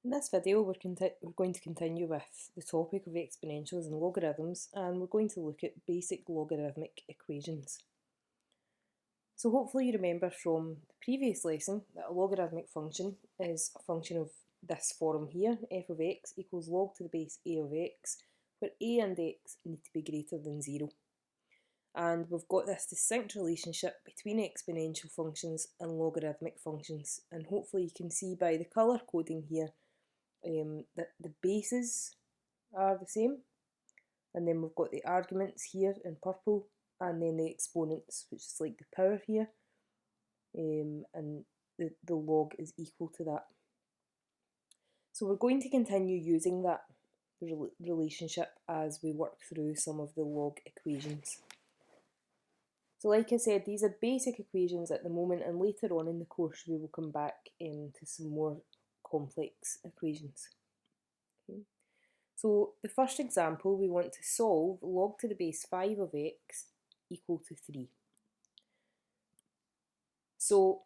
In this video we're going to continue with the topic of exponentials and logarithms, and we're going to look at basic logarithmic equations. So hopefully you remember from the previous lesson that a logarithmic function is a function of this form here, f of x equals log to the base a of x, where a and x need to be greater than 0. And we've got this distinct relationship between exponential functions and logarithmic functions, and hopefully you can see by the colour coding here that the bases are the same, and then we've got the arguments here in purple, and then the exponents, which is like the power here, and the log is equal to that. So we're going to continue using that relationship as we work through some of the log equations. So like I said, these are basic equations at the moment, and later on in the course we will come back to some more complex equations. Okay. So the first example, we want to solve log to the base 5 of x equal to 3. So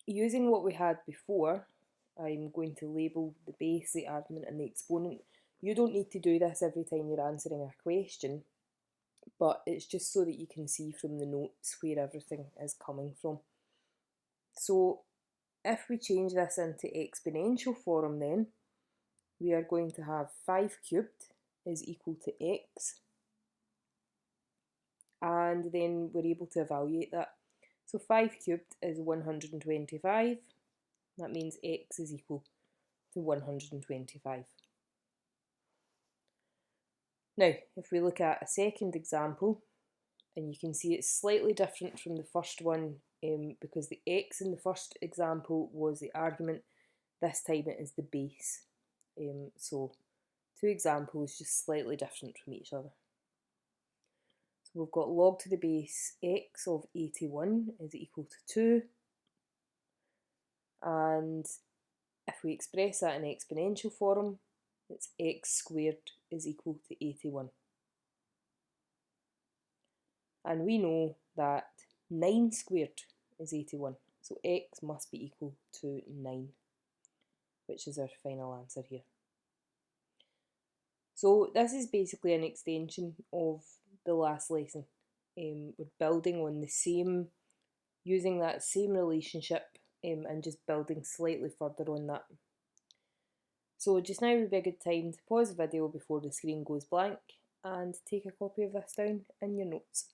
using what we had before, I'm going to label the base, the argument and the exponent. You don't need to do this every time you're answering a question, but it's just so that you can see from the notes where everything is coming from. So if we change this into exponential form, then we are going to have 5 cubed is equal to x, and then we're able to evaluate that. So 5 cubed is 125, that means x is equal to 125. Now, if we look at a second example, and you can see it's slightly different from the first one because the x in the first example was the argument, this time it is the base. So two examples just slightly different from each other. So we've got log to the base x of 81 is equal to 2, and if we express that in exponential form, it's x squared is equal to 81. And we know that 9 squared is 81, so x must be equal to 9, which is our final answer here. So this is basically an extension of the last lesson. We're building on the same, using that same relationship and just building slightly further on that. So just now would be a good time to pause the video before the screen goes blank and take a copy of this down in your notes.